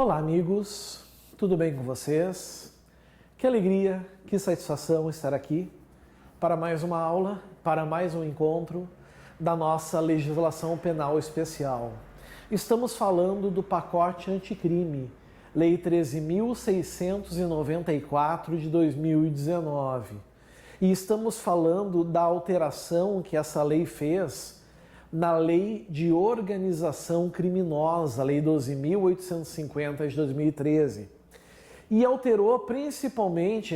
Olá, amigos, tudo bem com vocês? Que alegria, que satisfação estar aqui para mais uma aula, para mais um encontro da nossa legislação penal especial. Estamos falando do pacote anticrime, Lei 13.694 de 2019. E estamos falando da alteração que essa lei fez na Lei de Organização Criminosa, Lei 12.850 de 2013. E alterou principalmente,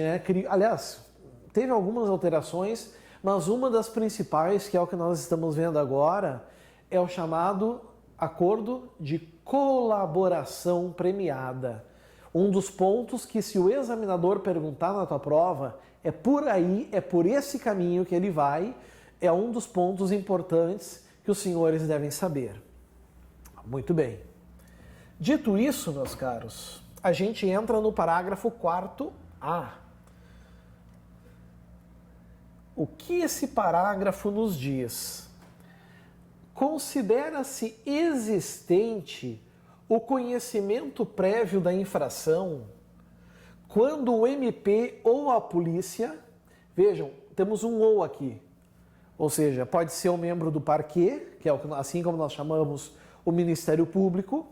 aliás, teve algumas alterações, mas uma das principais, que é o que nós estamos vendo agora, é o chamado Acordo de Colaboração Premiada. Um dos pontos que, se o examinador perguntar na tua prova, é por aí, é por esse caminho que ele vai, é um dos pontos importantes que os senhores devem saber. Muito bem. Dito isso, meus caros, a gente entra no parágrafo 4A. O que esse parágrafo nos diz? Considera-se existente o conhecimento prévio da infração quando o MP ou a polícia, vejam, temos um ou aqui, ou seja, pode ser um membro do parquê, que é assim como nós chamamos o Ministério Público,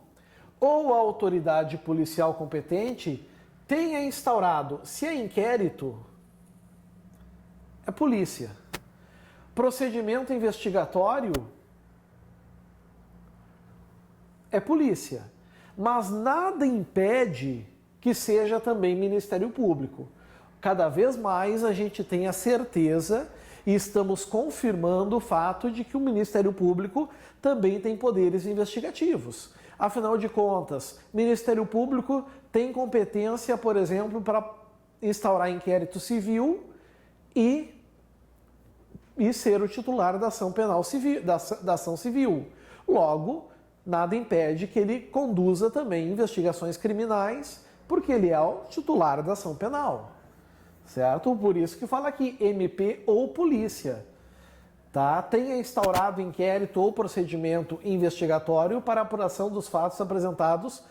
ou a autoridade policial competente tenha instaurado, se é inquérito, é polícia. Procedimento investigatório é polícia. Mas nada impede que seja também Ministério Público. Cada vez mais a gente tem a certeza e estamos confirmando o fato de que o Ministério Público também tem poderes investigativos. Afinal de contas, o Ministério Público tem competência, por exemplo, para instaurar inquérito civil e ser o titular da ação penal civil, da ação civil. Logo, nada impede que ele conduza também investigações criminais, porque ele é o titular da ação penal. Certo? Por isso que fala aqui MP ou polícia, tá? Tenha instaurado inquérito ou procedimento investigatório para apuração dos fatos apresentados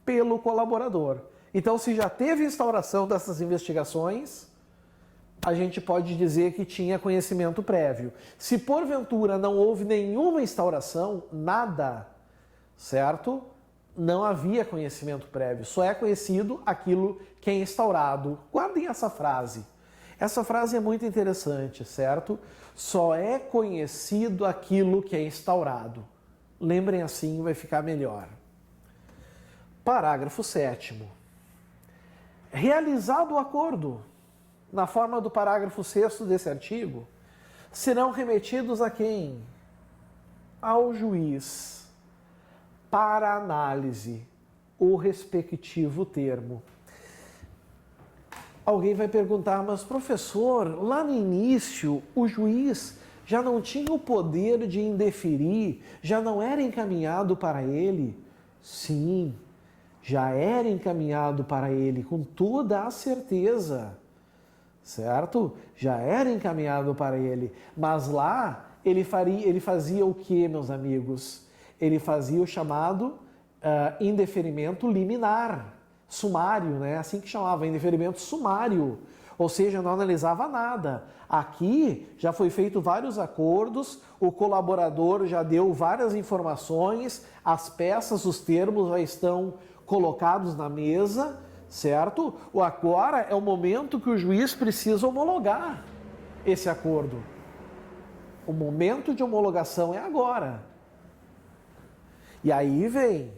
pelo colaborador. Então, se já teve instauração dessas investigações, a gente pode dizer que tinha conhecimento prévio. Se porventura não houve nenhuma instauração, nada, certo? Não havia conhecimento prévio, só é conhecido aquilo que é instaurado. Guardem essa frase. Essa frase é muito interessante, certo? Só é conhecido aquilo que é instaurado. Lembrem assim, vai ficar melhor. Parágrafo 7º. Realizado o acordo, na forma do parágrafo 6º desse artigo, serão remetidos a quem? Ao juiz, para análise, o respectivo termo. Alguém vai perguntar, mas professor, lá no início o juiz já não tinha o poder de indeferir, já não era encaminhado para ele? Sim, já era encaminhado para ele, com toda a certeza, certo? Já era encaminhado para ele, mas lá ele fazia o que, meus amigos? Ele fazia o chamado indeferimento liminar, sumário, né? Assim que chamava, indeferimento sumário, ou seja, não analisava nada. Aqui já foi feito vários acordos, o colaborador já deu várias informações, as peças, os termos já estão colocados na mesa, certo? Agora é o momento que o juiz precisa homologar esse acordo. O momento de homologação é agora. E aí vem,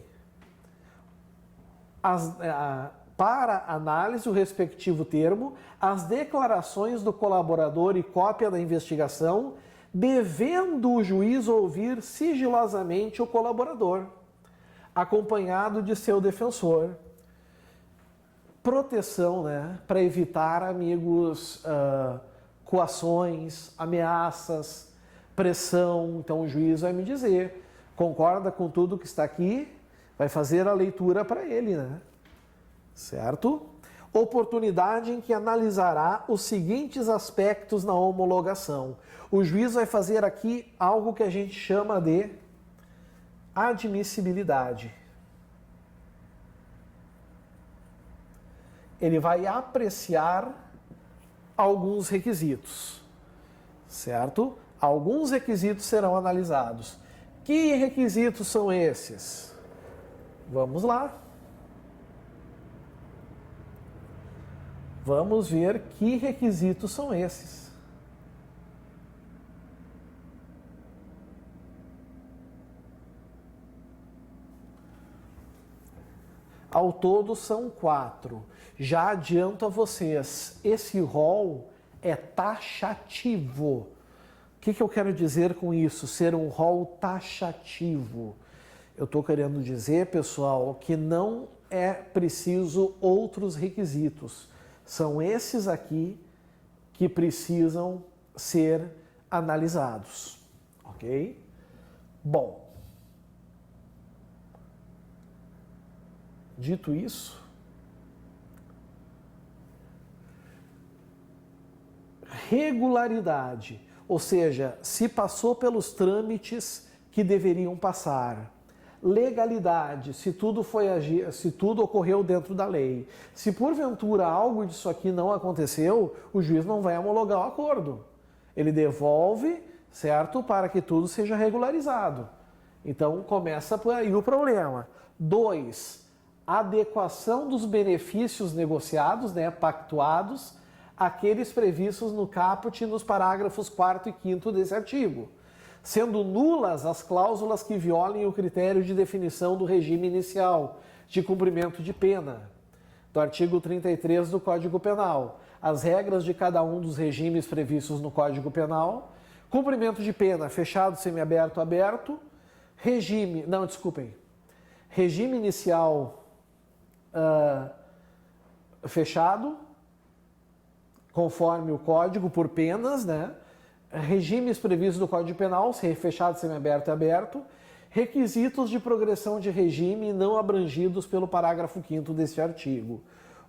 para análise o respectivo termo, as declarações do colaborador e cópia da investigação, devendo o juiz ouvir sigilosamente o colaborador, acompanhado de seu defensor. Proteção, né? Para evitar, amigos, coações, ameaças, pressão. Então o juiz vai me dizer, concorda com tudo que está aqui, vai fazer a leitura para ele, né? Certo? Oportunidade em que analisará os seguintes aspectos na homologação. O juiz vai fazer aqui algo que a gente chama de admissibilidade. ele vai apreciar alguns requisitos, certo? Alguns requisitos serão analisados. Que requisitos são esses? Vamos lá. Vamos ver que requisitos são esses. Ao todo são 4. Já adianto a vocês, esse rol é taxativo. O que eu quero dizer com isso? Ser um rol taxativo. Eu estou querendo dizer, pessoal, que não é preciso outros requisitos. São esses aqui que precisam ser analisados, ok? Bom, dito isso, regularidade, ou seja, se passou pelos trâmites que deveriam passar. Legalidade, se tudo ocorreu dentro da lei. Se porventura algo disso aqui não aconteceu, o juiz não vai homologar o acordo. Ele devolve, certo, para que tudo seja regularizado. Então começa por aí o problema. 2, adequação dos benefícios negociados, pactuados, àqueles previstos no caput e nos parágrafos 4º e 5º desse artigo, sendo nulas as cláusulas que violem o critério de definição do regime inicial de cumprimento de pena, do artigo 33 do Código Penal, as regras de cada um dos regimes previstos no Código Penal, cumprimento de pena fechado, semiaberto, aberto, regime inicial fechado, conforme o Código, por penas, regimes previstos no Código Penal, fechado, semiaberto e aberto, requisitos de progressão de regime não abrangidos pelo parágrafo 5º deste artigo.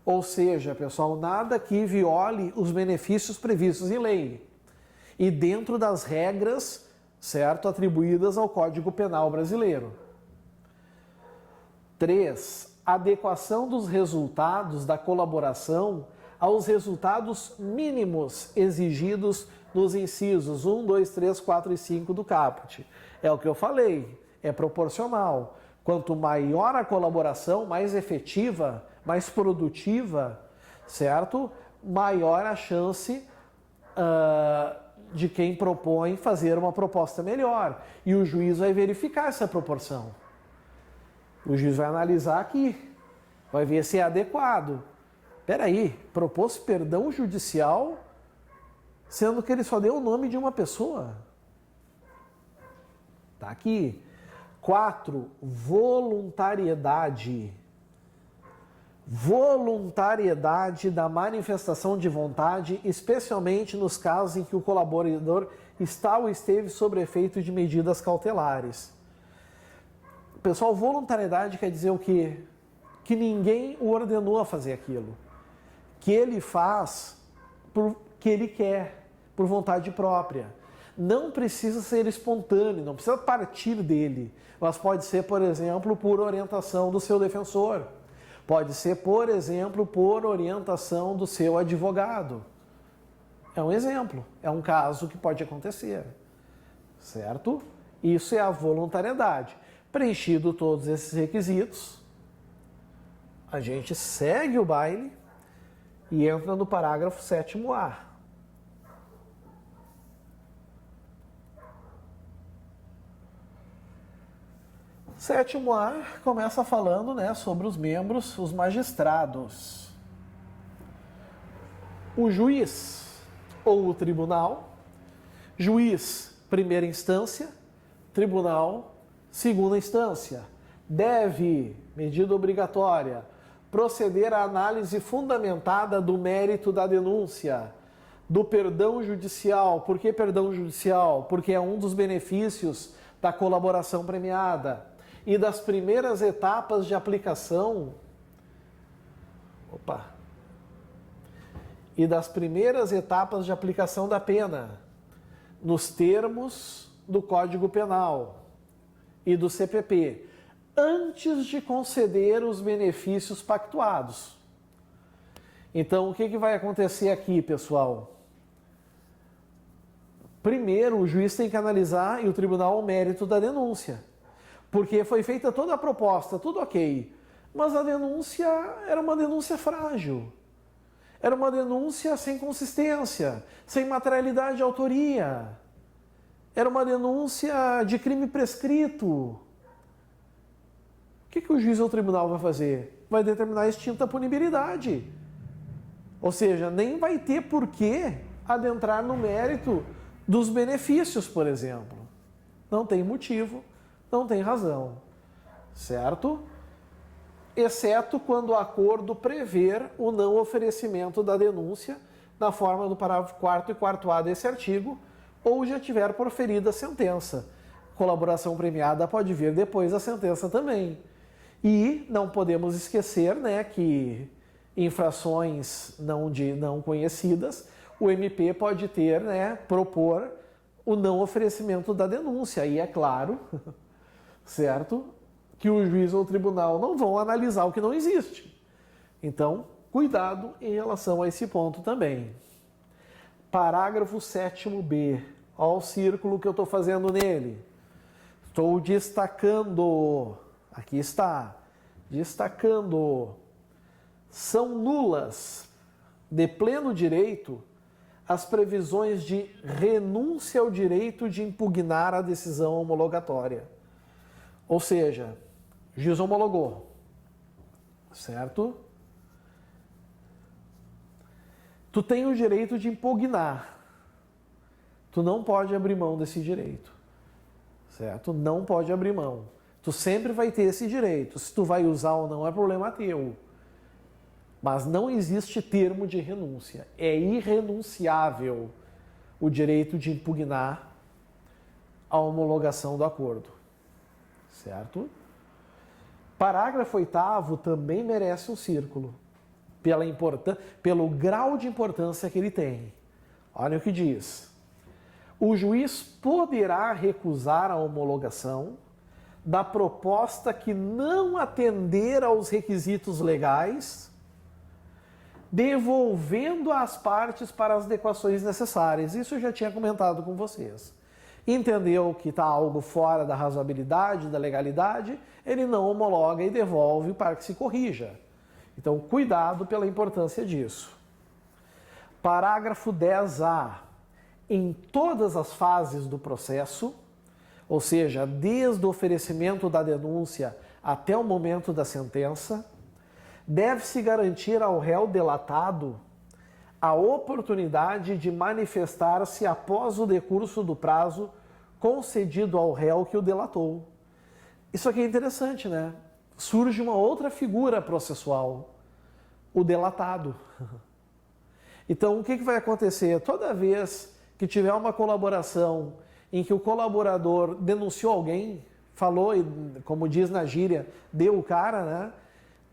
Ou seja, pessoal, nada que viole os benefícios previstos em lei e dentro das regras, certo, atribuídas ao Código Penal brasileiro. 3, adequação dos resultados da colaboração aos resultados mínimos exigidos nos incisos 1, 2, 3, 4 e 5 do caput. É o que eu falei, é proporcional. Quanto maior a colaboração, mais efetiva, mais produtiva, certo? Maior a chance de quem propõe fazer uma proposta melhor. E o juiz vai verificar essa proporção. O juiz vai analisar aqui, vai ver se é adequado. Peraí, propôs perdão judicial, sendo que ele só deu o nome de uma pessoa. Tá aqui. 4, voluntariedade. Voluntariedade da manifestação de vontade, especialmente nos casos em que o colaborador está ou esteve sob efeito de medidas cautelares. Pessoal, voluntariedade quer dizer o quê? Que ninguém o ordenou a fazer aquilo. Que ele faz porque ele quer, por vontade própria. Não precisa ser espontâneo, não precisa partir dele, mas pode ser, por exemplo, por orientação do seu defensor. Pode ser, por exemplo, por orientação do seu advogado. É um exemplo, é um caso que pode acontecer, certo? Isso é a voluntariedade. Preenchido todos esses requisitos, a gente segue o baile e entra no parágrafo 7º-A. Sétimo A começa falando, sobre os membros, os magistrados. O juiz ou o tribunal, juiz primeira instância, tribunal segunda instância, deve, medida obrigatória, proceder à análise fundamentada do mérito da denúncia, do perdão judicial. Por que perdão judicial? Porque é um dos benefícios da colaboração premiada. E das primeiras etapas de aplicação. E das primeiras etapas de aplicação da pena, nos termos do Código Penal e do CPP, antes de conceder os benefícios pactuados. Então, o que vai acontecer aqui, pessoal? Primeiro, o juiz tem que analisar e o tribunal o mérito da denúncia. Porque foi feita toda a proposta, tudo ok. Mas a denúncia era uma denúncia frágil. Era uma denúncia sem consistência, sem materialidade de autoria. Era uma denúncia de crime prescrito. O que o juiz ou o tribunal vai fazer? Vai determinar a extinta punibilidade. Ou seja, nem vai ter por que adentrar no mérito dos benefícios, por exemplo. Não tem motivo, não tem razão, certo? Exceto quando o acordo prever o não oferecimento da denúncia na forma do parágrafo 4º e 4º-A desse artigo, ou já tiver proferida a sentença. Colaboração premiada pode vir depois da sentença também. E não podemos esquecer, né, que infrações não conhecidas, o MP pode ter, né, propor o não oferecimento da denúncia. E é claro, certo, que o juiz ou o tribunal não vão analisar o que não existe. Então, cuidado em relação a esse ponto também. Parágrafo 7º-B. Olha o círculo que eu estou fazendo nele. Estou destacando. Aqui está. Destacando. São nulas, de pleno direito, as previsões de renúncia ao direito de impugnar a decisão homologatória. Ou seja, o juiz homologou, certo? Tu tem o direito de impugnar. Tu não pode abrir mão desse direito, certo? Não pode abrir mão. Tu sempre vai ter esse direito. Se tu vai usar ou não é problema teu. Mas não existe termo de renúncia. É irrenunciável o direito de impugnar a homologação do acordo. Certo? Parágrafo 8º também merece um círculo, pelo grau de importância que ele tem. Olha o que diz. O juiz poderá recusar a homologação da proposta que não atender aos requisitos legais, devolvendo às partes para as adequações necessárias. Isso eu já tinha comentado com vocês. Entendeu que está algo fora da razoabilidade, da legalidade, ele não homologa e devolve para que se corrija. Então, cuidado pela importância disso. Parágrafo 10A. Em todas as fases do processo, ou seja, desde o oferecimento da denúncia até o momento da sentença, deve-se garantir ao réu delatado a oportunidade de manifestar-se após o decurso do prazo concedido ao réu que o delatou. Isso aqui é interessante, né? Surge uma outra figura processual, o delatado. Então, o que vai acontecer? Toda vez que tiver uma colaboração em que o colaborador denunciou alguém, falou, como diz na gíria, deu o cara, né?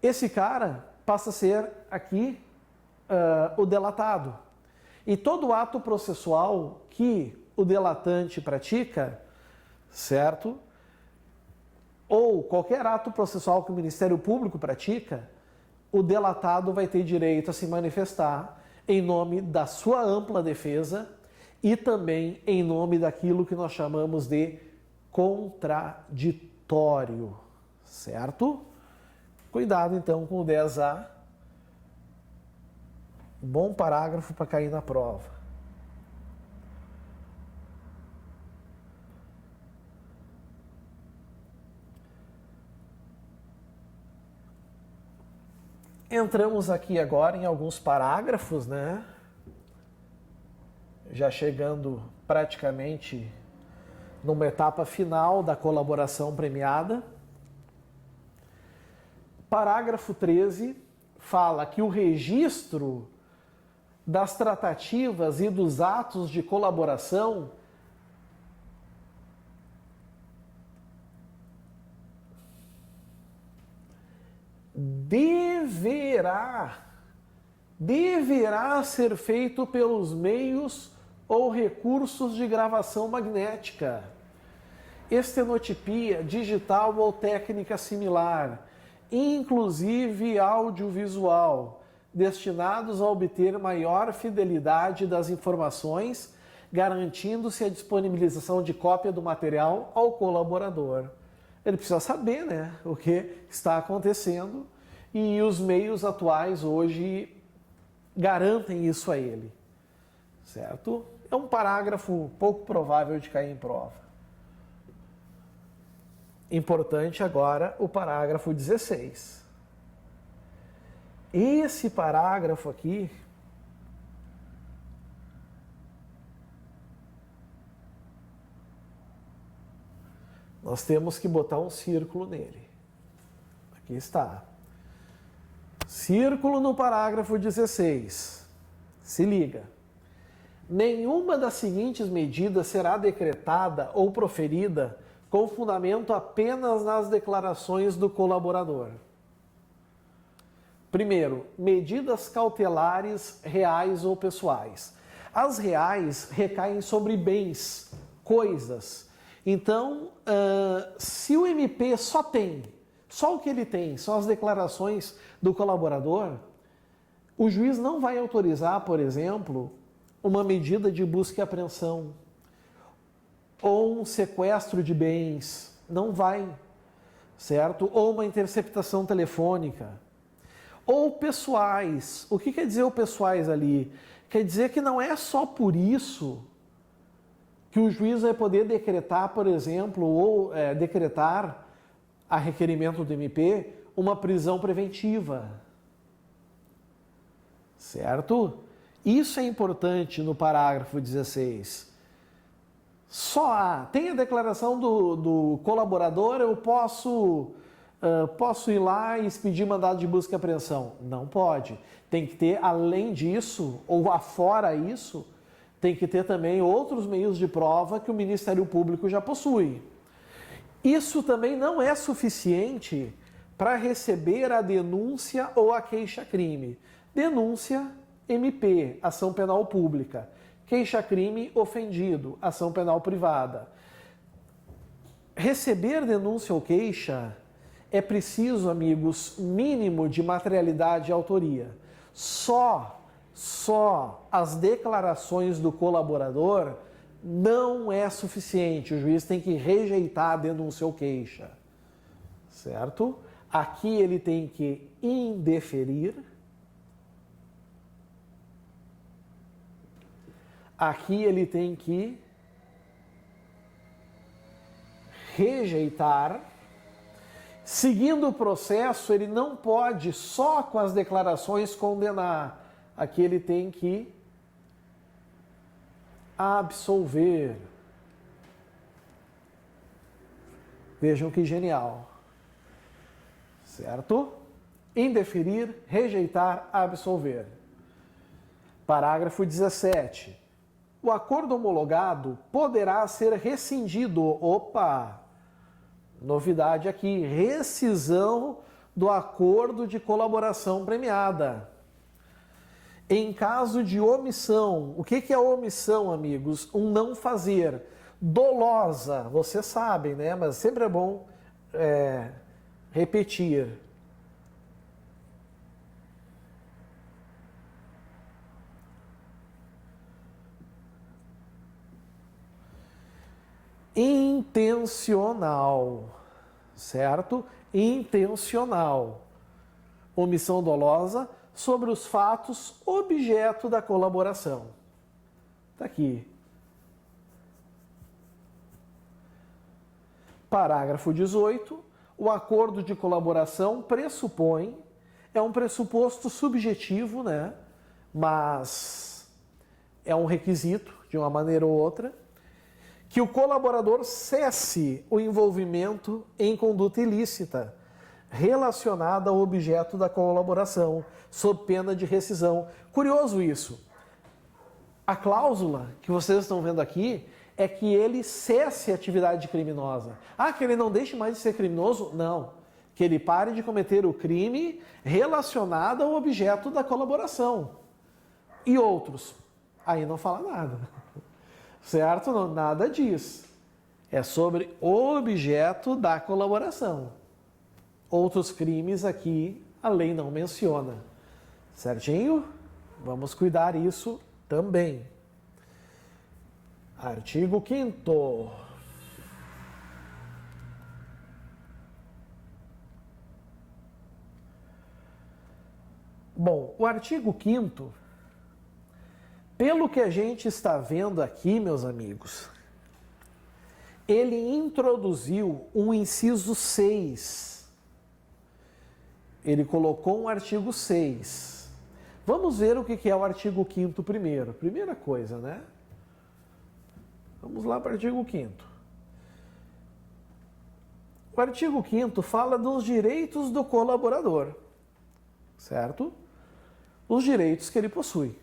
Esse cara passa a ser aqui o delatado. E todo ato processual que o delatante pratica, certo? Ou qualquer ato processual que o Ministério Público pratica, o delatado vai ter direito a se manifestar em nome da sua ampla defesa e também em nome daquilo que nós chamamos de contraditório, certo? Cuidado então com o 10A. Bom parágrafo para cair na prova. Entramos aqui agora em alguns parágrafos, né? Já chegando praticamente numa etapa final da colaboração premiada. Parágrafo 13 fala que o registro das tratativas e dos atos de colaboração deverá ser feito pelos meios ou recursos de gravação magnética, estenotipia, digital ou técnica similar, inclusive audiovisual, destinados a obter maior fidelidade das informações, garantindo-se a disponibilização de cópia do material ao colaborador. Ele precisa saber, né, o que está acontecendo, e os meios atuais hoje garantem isso a ele, certo? É um parágrafo pouco provável de cair em prova. Importante agora o parágrafo 16. Esse parágrafo aqui nós temos que botar um círculo nele. Aqui está. Círculo no parágrafo 16. Se liga. Nenhuma das seguintes medidas será decretada ou proferida com fundamento apenas nas declarações do colaborador. Primeiro, medidas cautelares reais ou pessoais. As reais recaem sobre bens, coisas. Então, se o MP só o que ele tem, são as declarações do colaborador, o juiz não vai autorizar, por exemplo, uma medida de busca e apreensão ou um sequestro de bens, não vai, certo? Ou uma interceptação telefônica. Ou pessoais. O que quer dizer o pessoais ali? Quer dizer que não é só por isso que o juiz vai poder decretar, por exemplo, ou decretar a requerimento do MP uma prisão preventiva. Certo? Isso é importante no parágrafo 16. Tem a declaração do colaborador, eu posso ir lá e expedir mandado de busca e apreensão. Não pode. Tem que ter, além disso, ou afora isso, tem que ter também outros meios de prova que o Ministério Público já possui. Isso também não é suficiente para receber a denúncia ou a queixa-crime. Denúncia, MP, ação penal pública. Queixa-crime, ofendido, ação penal privada. Receber denúncia ou queixa é preciso, amigos, mínimo de materialidade e autoria. Só as declarações do colaborador não é suficiente. O juiz tem que rejeitar a denúncia ou queixa. Certo? Aqui ele tem que indeferir. Aqui ele tem que rejeitar. Seguindo o processo, ele não pode só com as declarações condenar. Aqui ele tem que absolver. Vejam que genial. Certo? Indeferir, rejeitar, absolver. Parágrafo 17. O acordo homologado poderá ser rescindido. Opa! Novidade aqui, rescisão do acordo de colaboração premiada. Em caso de omissão, o que é omissão, amigos? Um não fazer. Dolosa, vocês sabem, né? Mas sempre é bom repetir. Intencional, certo? Intencional. Omissão dolosa sobre os fatos objeto da colaboração. Está aqui. Parágrafo 18. O acordo de colaboração pressupõe, é um pressuposto subjetivo, né? Mas é um requisito, de uma maneira ou outra, que o colaborador cesse o envolvimento em conduta ilícita relacionada ao objeto da colaboração, sob pena de rescisão. Curioso isso. A cláusula que vocês estão vendo aqui é que ele cesse a atividade criminosa. Que ele não deixe mais de ser criminoso? Não. Que ele pare de cometer o crime relacionado ao objeto da colaboração. E outros? Aí não fala nada. Certo? Não, nada diz. É sobre o objeto da colaboração. Outros crimes aqui a lei não menciona. Certinho? Vamos cuidar isso também. Artigo 5º. Bom, o artigo 5º, pelo que a gente está vendo aqui, meus amigos, ele introduziu um inciso 6. Ele colocou um artigo 6. Vamos ver o que é o artigo 5º primeiro. Primeira coisa, né? Vamos lá para o artigo 5º. O artigo 5º fala dos direitos do colaborador, certo? Os direitos que ele possui.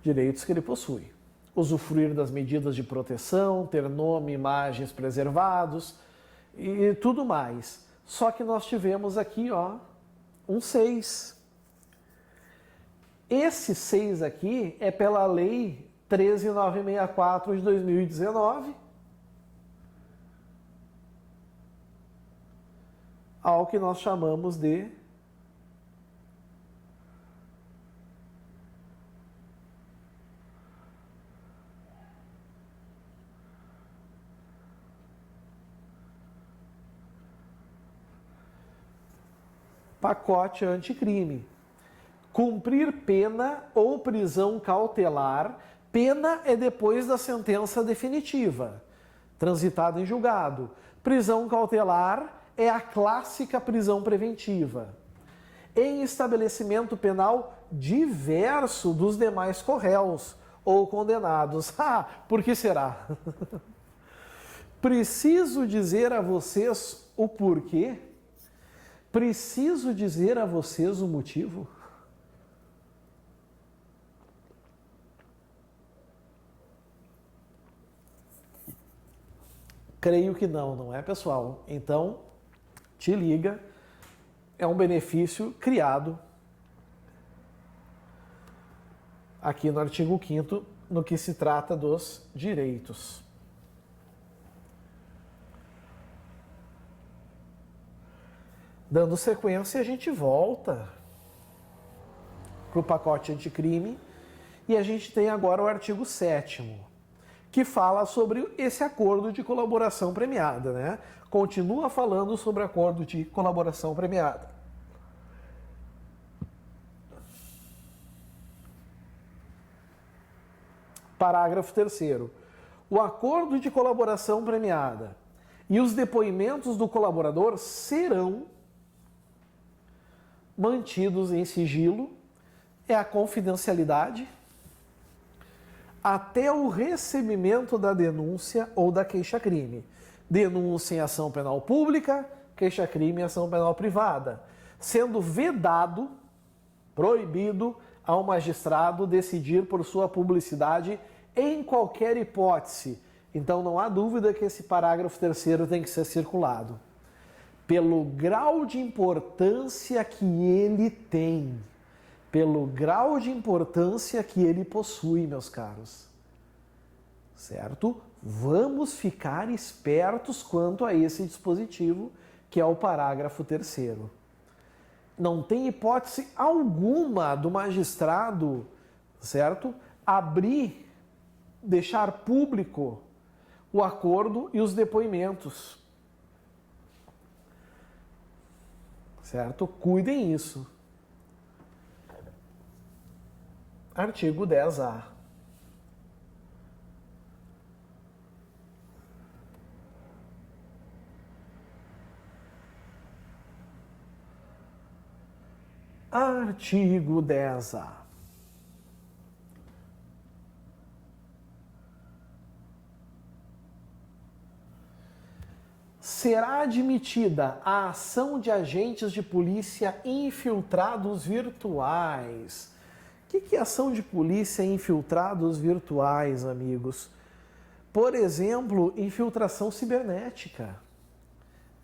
Direitos que ele possui. Usufruir das medidas de proteção, ter nome e imagens preservados e tudo mais. Só que nós tivemos aqui, ó, um 6. Esse 6 aqui é pela Lei 13.964 de 2019, ao que nós chamamos de pacote anticrime. Cumprir pena ou prisão cautelar. Pena é depois da sentença definitiva, transitada em julgado. Prisão cautelar é a clássica prisão preventiva. Em estabelecimento penal diverso dos demais corréus ou condenados. Ah, por que será? Preciso dizer a vocês o porquê? Preciso dizer a vocês o motivo? Creio que não, não é, pessoal? Então, te liga, é um benefício criado aqui no artigo 5º, no que se trata dos direitos. Dando sequência, a gente volta para o pacote anticrime e a gente tem agora o artigo 7º, que fala sobre esse acordo de colaboração premiada, né? Continua falando sobre acordo de colaboração premiada. Parágrafo 3º. O acordo de colaboração premiada e os depoimentos do colaborador serão mantidos em sigilo, é a confidencialidade, até o recebimento da denúncia ou da queixa-crime. Denúncia em ação penal pública, queixa-crime em ação penal privada, sendo vedado, proibido ao magistrado decidir por sua publicidade em qualquer hipótese. Então não há dúvida que esse parágrafo 3º tem que ser circulado. Pelo grau de importância que ele tem, pelo grau de importância que ele possui, meus caros. Certo? Vamos ficar espertos quanto a esse dispositivo, que é o parágrafo 3º. Não tem hipótese alguma do magistrado, certo? Abrir, deixar público o acordo e os depoimentos. Certo? Cuidem isso. Artigo 10A. Artigo 10A. Será admitida a ação de agentes de polícia infiltrados virtuais. O que é ação de polícia infiltrados virtuais, amigos? Por exemplo, infiltração cibernética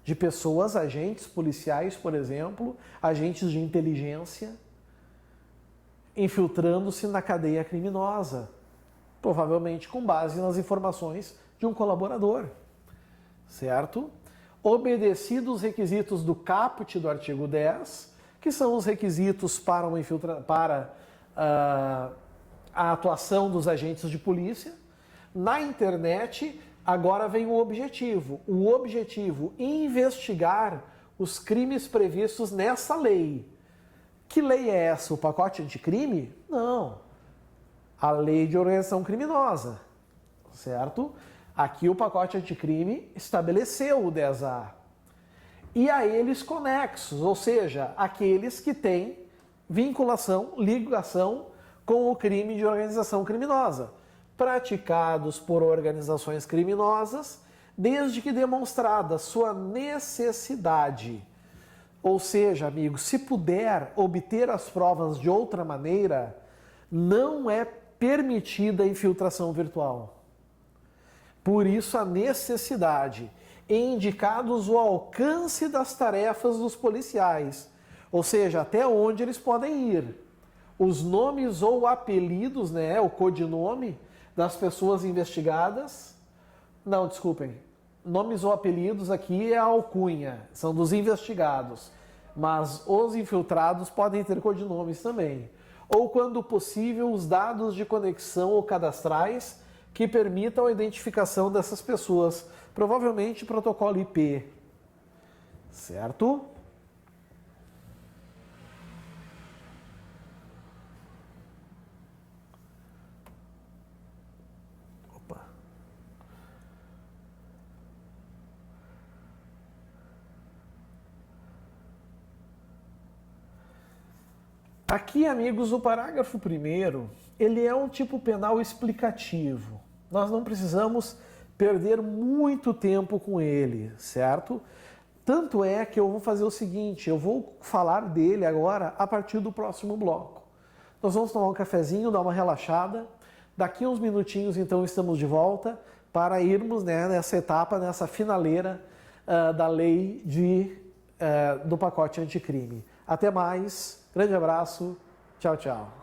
de pessoas, agentes policiais, por exemplo, agentes de inteligência, infiltrando-se na cadeia criminosa, provavelmente com base nas informações de um colaborador, certo? obedecidos os requisitos do caput do artigo 10, que são os requisitos para a atuação dos agentes de polícia. Na internet, agora vem o objetivo. O objetivo, investigar os crimes previstos nessa lei. Que lei é essa? O pacote anticrime? Não. A lei de organização criminosa, certo? Aqui o pacote anticrime estabeleceu o 10A. E a eles conexos, ou seja, aqueles que têm vinculação, ligação com o crime de organização criminosa, praticados por organizações criminosas, desde que demonstrada sua necessidade. Ou seja, amigos, se puder obter as provas de outra maneira, não é permitida a infiltração virtual. Por isso a necessidade. Indicados o alcance das tarefas dos policiais, ou seja, até onde eles podem ir. Os nomes ou apelidos, né, o codinome das pessoas investigadas. Não, desculpem. Nomes ou apelidos aqui é a alcunha, são dos investigados, mas os infiltrados podem ter codinomes também. Ou, quando possível, os dados de conexão ou cadastrais que permitam a identificação dessas pessoas, provavelmente protocolo IP, certo? Aqui, amigos, o parágrafo 1º, ele é um tipo penal explicativo. Nós não precisamos perder muito tempo com ele, certo? Tanto é que eu vou fazer o seguinte, eu vou falar dele agora a partir do próximo bloco. Nós vamos tomar um cafezinho, dar uma relaxada. Daqui uns minutinhos, então, estamos de volta para irmos, né, nessa etapa, nessa finaleira da lei do pacote anticrime. Até mais. Grande abraço. Tchau, tchau.